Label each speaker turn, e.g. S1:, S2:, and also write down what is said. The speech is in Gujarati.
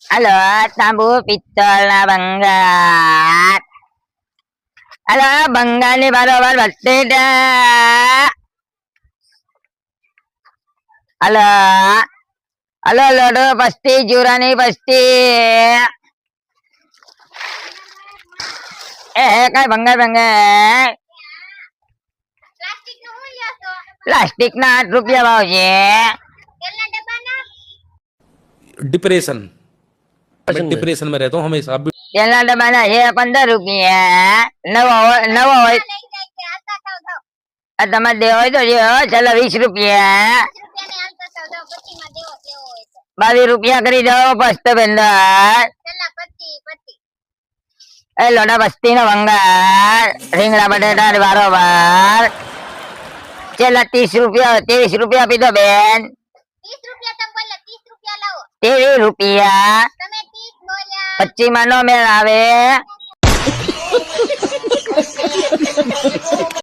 S1: Halo, tabu પિત્તળ ના ભંગાર. હલો, ભંગારની બરોબર બટેટા. હલો, હલો, લોડો પસ્તી, જુરાની પસ્તી. કઈ ભંગાર ભંગાર. પ્લાસ્ટિક ના 8 રૂપિયા ભાવ છે.
S2: डिप्रेशन मैं डिप्रेशन में रहता हूँ हमेशा।
S1: તેલના ડબ્બાના છે 15 રૂપિયા. નવો હોય તમારે દેવો હોય તો ચાલો 20 રૂપિયા. 22 રૂપિયા કરી દો પસ્ત બેંદર. એ લોડા બસ્તી નો ભંગાર. રીંગણા બટેટા બારોબાર. છેલ્લા 30 રૂપિયા 23 રૂપિયા આપી દો બેન. 23 રૂપિયા. 25 માં નો મેળ આવે.